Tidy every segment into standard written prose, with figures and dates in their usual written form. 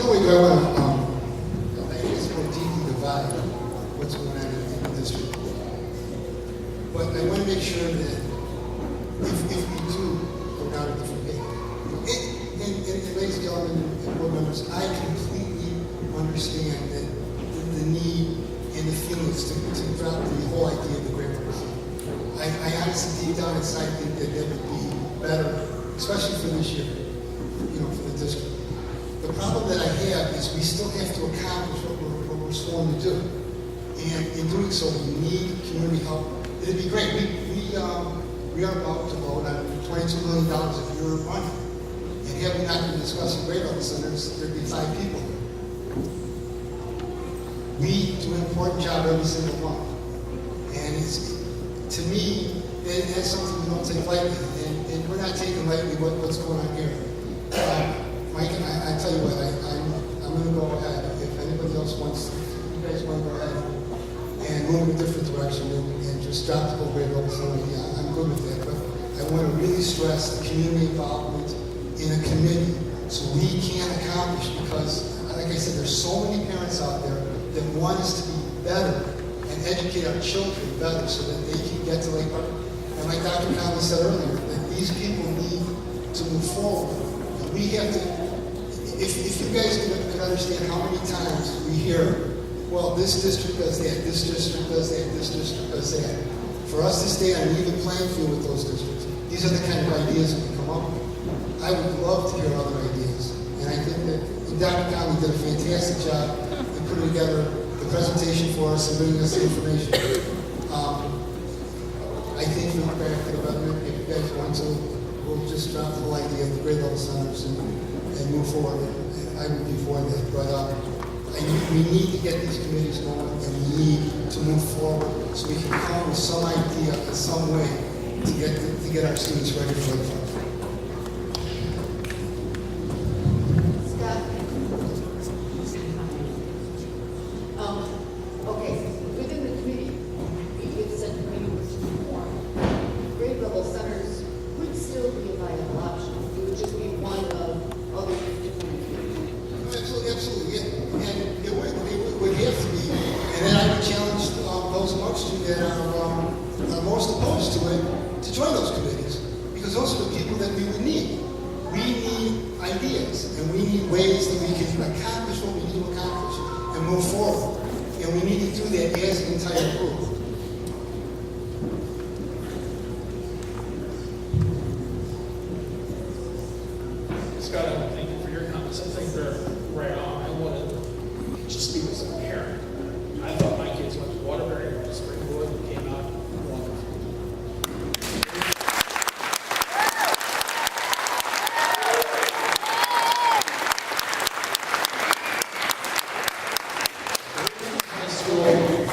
no way do I want to, I think it's more deeply divide what's going on in the district. But I want to make sure that if we do go down a different path, and ladies and gentlemen and board members, I completely understand that the need and the feelings to drop the whole idea of the grade levels. I honestly, deep down inside, think that would be better, especially for this year, for the district. The problem that I have is we still have to accomplish what we're sworn to do. And in doing so, we need community help. It'd be great. We are about to vote on $22 million of your money. And had we not been discussing grade level centers, there'd be 5 people. We do an important job every single month. And to me, that's something we don't take lightly. And we're not taking lightly what's going on here. Mike, I tell you what, I'm going to go ahead. If anybody else wants, you guys want to go ahead and move in a different direction and just drop the whole grade level center, yeah, I'm good with that. But I want to really stress the community involvement in a committee so we can accomplish, because, like I said, there's so many parents out there that want us to be better and educate our children better so that they can get to Lake Park. And like Dr. Connolly said earlier, that these people need to move forward. And we have to, if you guys could understand how many times we hear, well, this district does that, this district does that, this district does that. For us to stay on an even playing field with those districts, these are the kind of ideas that we come up with. I would love to hear other ideas. And I think that Dr. Connolly did a fantastic job in putting together the presentation for us and bringing us the information. I think we'll go back to the government. If you guys want to, we'll just drop the whole idea of the grade level centers and move forward. And I would be for that. But we need to get these committees going, and we need to move forward so we can come up with some idea in some way to get our students ready for the fall.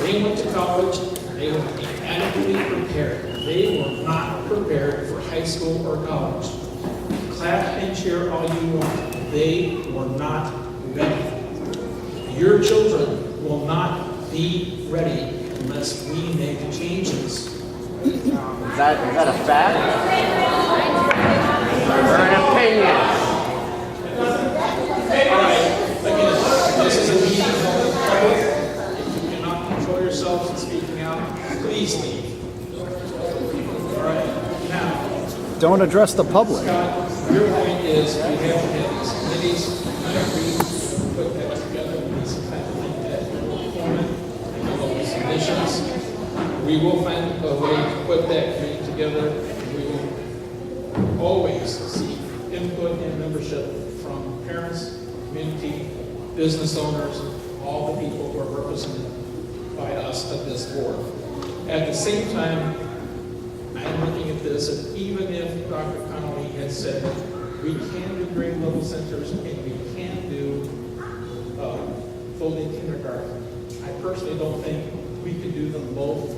They went to college, they were adequately prepared. They were not prepared for high school or college. Clap and cheer all you want. They were not ready. Your children will not be ready unless we make changes. Is that a fact? Or an opinion? All right, again, this is a meeting of the public. If you cannot control yourselves in speaking out, please leave. All right, now. Don't address the public. Scott, your point is we have to have these committees. I agree. Put that together. We need some kind of like that format. And all these conditions. We will find a way to put that committee together. We will always seek input and membership from parents, community, business owners, all the people who are represented by us at this board. At the same time, I'm looking at this, and even if Dr. Connolly had said we can do grade level centers and we can do full-day kindergarten, I personally don't think we could do them both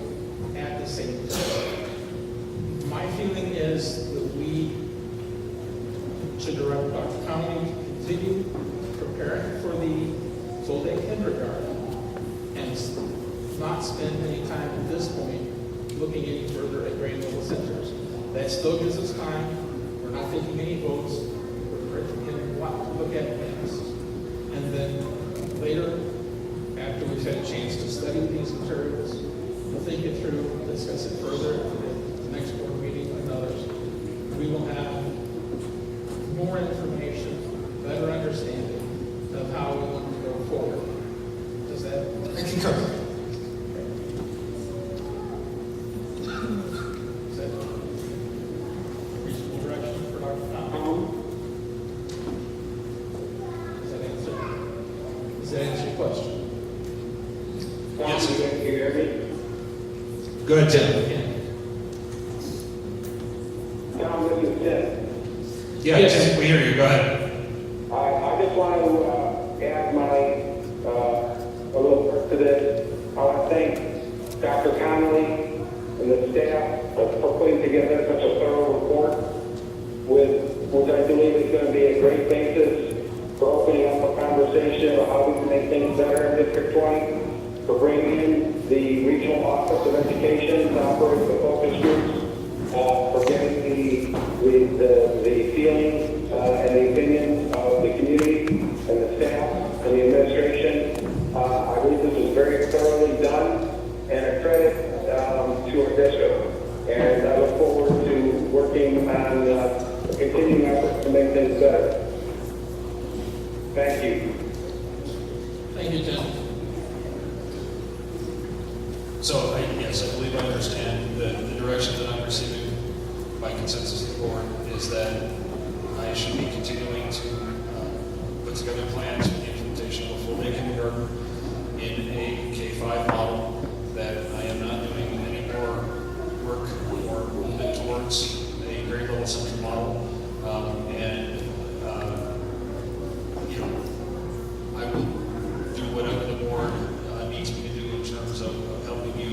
at the same time. My feeling is that we should direct Dr. Connolly to continue preparing for the full-day kindergarten and not spend any time at this point looking any further at grade level centers. That still gives us time. We're not taking any votes. We're encouraging him to look at things. And had a chance to study these materials, to think it through, discuss it further at the next board meeting with others, we will have more information, better understanding of how we want to go forward. Does that? I concur. Is that a reasonable direction for Dr. Tom? Does that answer your question? Yes. Can you hear me? Go ahead, Tim. Tom, this is Tim. Yeah, Yes. Tim, we hear you. Go ahead. I just want to add my a little part to this. I want to thank Dr. Connolly and the staff for putting together such a thorough report, which I believe is going to be a great basis for opening up a conversation about how we can make things better in District 20, for bringing in the Regional Office of Education to operate the focus groups, for getting the feelings and the opinions of the community and the staff and the administration. I believe this is very thoroughly done and a credit to our district. And I look forward to working on continuing efforts to make things better. Thank you. Thank you, Tim. So, yes, I believe I understand the direction that I'm receiving by consensus of the board is that I should be continuing to put together plans for the implementation of a full day kindergarten in a K-5 model, that I am not doing any more work or movement towards a grade level central model, I will do whatever the board needs me to do in terms of helping you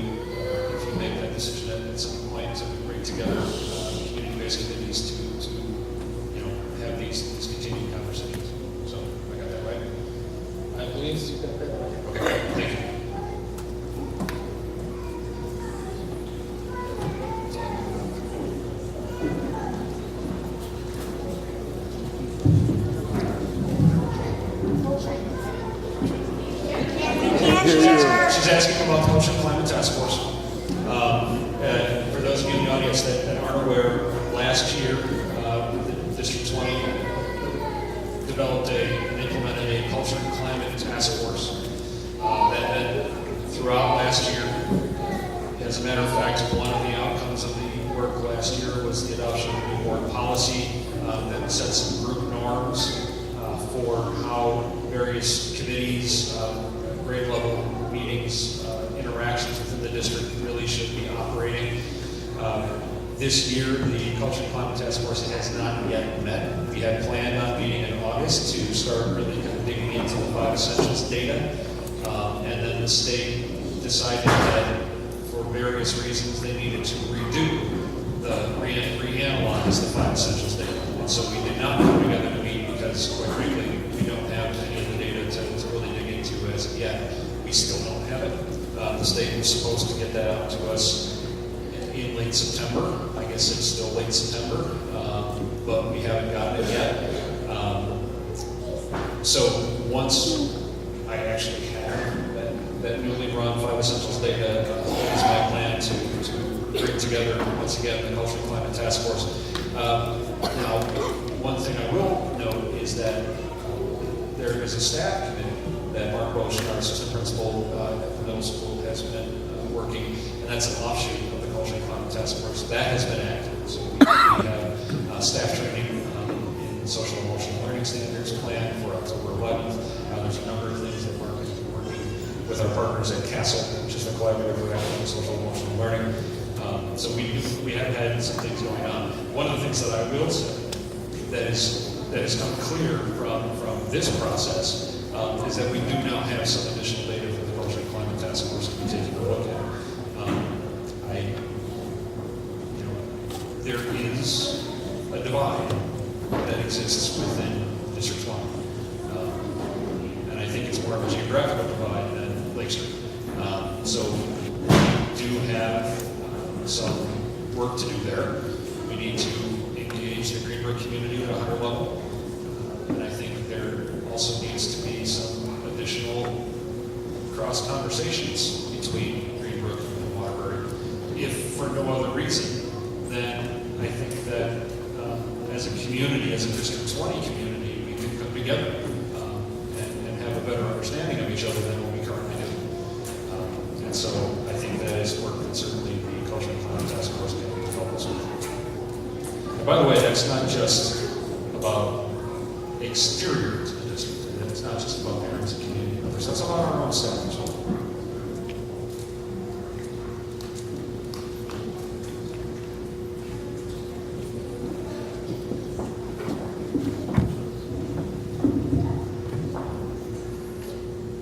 if you make that decision at some point to bring together community-based committees to have these continued conversations. So I got that right? I believe you got that right. Okay, thank you. She's asking about the Ocean Climate Task Force. And for those of you in the audience that aren't aware, last year, the District 20 developed and implemented a Culture and Climate Task Force that throughout last year, as a matter of fact, one of the outcomes of the work last year was the adoption of a new board policy that set some group norms for how various committees, grade level meetings, interactions within the district really should be operating. This year, the Culture and Climate Task Force has not yet met. We had planned on meeting in August to start really kind of digging into the 5 essentials data. And then the state decided that for various reasons they needed to reanalyze the 5 essentials data. And so we did not come together to meet because, quite frankly, we don't have any of the data to really dig into as of yet. We still don't have it. The state was supposed to get that out to us in late September. I guess it's still late September, but we haven't gotten it yet. So once I actually have that newly run 5 essentials data, is my plan to bring together, once again, the Culture and Climate Task Force. Now, one thing I will note is that there is a staff committee that Mark Bosch, our assistant principal at the middle school, has been working, and that's an offshoot of the Culture and Climate Task Force. That has been active. So we have staff training in social and emotional learning standards planned for October 11th. There's a number of things that Mark has been working with our partners at CASTLE, which is the Collaborative for Academic Social and Emotional Learning. So we have had some things going on. One of the things that I will say that has come clear from this process is that we do now have some additional data for the Culture and Climate Task Force to be taking a look at. There is a divide that exists within District 20. And I think it's more of a geographical divide than Lake Street. So we do have some work to do there. We need to engage the Greenbrook community at a higher level. And I think there also needs to be some additional cross robust conversations between Greenbrook and Waterbury. If for no other reason, then I think that as a community, as a District 20 community, we can come together and have a better understanding of each other than what we currently do. And so I think that is work that certainly the Culture and Climate Task Force can help us with. And by the way, that's not just about exterior to the district, and it's not just about parents and community members, that's about our own staff as well.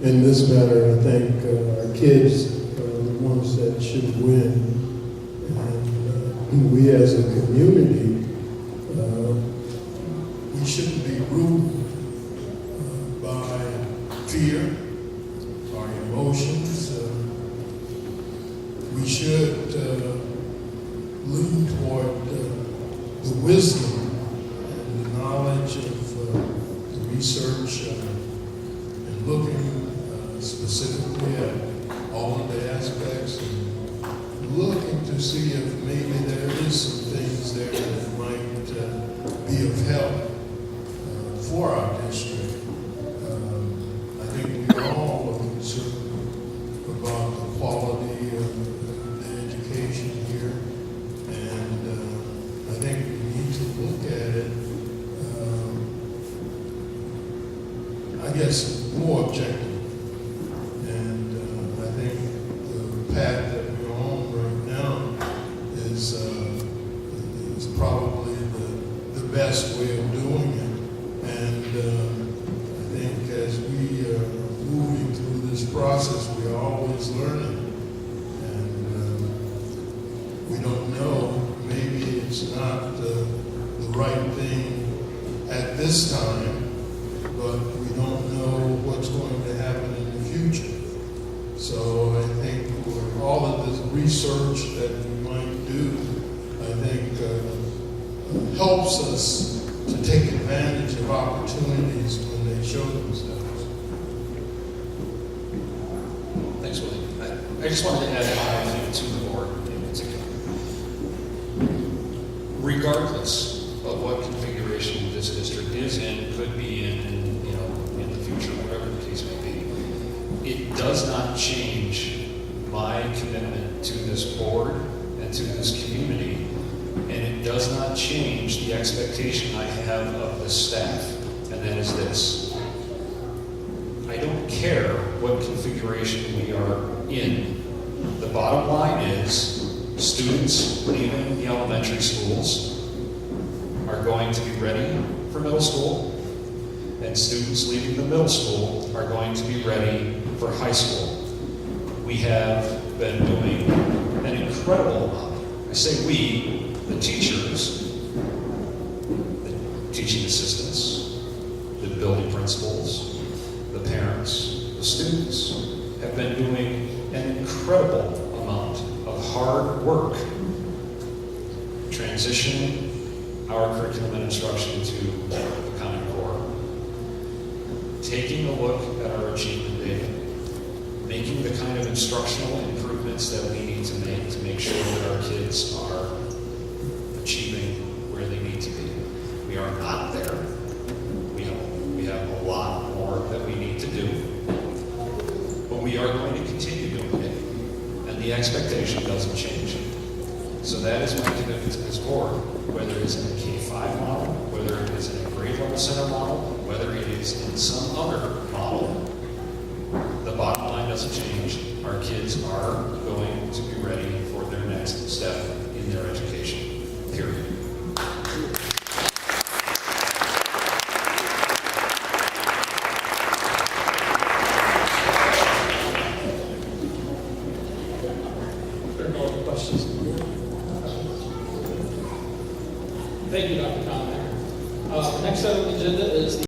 In this matter, I think our kids are the ones that should win. And we as a community, we shouldn't be ruled by fear or emotions. We should lean toward the wisdom and the knowledge of the research and looking specifically at all of the aspects and looking to see if maybe there is some things there that might be of help for our district. I think we all are concerned about the quality of the education here, and I think we need to look at it, I guess, more objectively. And I think the path that we're on right now is probably the best way of doing it. And I think as we are moving through this process, we are always learning. And we don't know, maybe it's not the right thing at this time, but we don't know what's going to happen in the future. So I think with all of this research that we might do, I think helps us to take advantage of opportunities when they show themselves. Thanks, Willie. I just wanted to add one thing to the board in particular. Regardless of what configuration this district is in, could be in the future, whatever the case may be, it does not change my commitment to this board and to this community, and it does not change the expectation I have of the staff, and that is this. I don't care what configuration we are in. The bottom line is students leaving the elementary schools are going to be ready for middle school, and students leaving the middle school are going to be ready for high school. We have been doing an incredible amount. I say we, the teachers, the teaching assistants, the building principals, the parents, the students have been doing an incredible amount of hard work transitioning our curriculum and instruction to the Common Core, taking a look at our achievement data, making the kind of instructional improvements that we need to make sure that our kids are achieving where they need to be. We are not there. We have a lot more that we need to do, but we are going to continue doing it, and the expectation doesn't change. So that is my commitment to this board, whether it's in a K-5 model, whether it is in a grade level center model, whether it is in some other model. The bottom line doesn't change. Our kids are going to be ready for their next step in their education, period. There are no other questions. Thank you, Dr. Conner. The next item on the agenda is the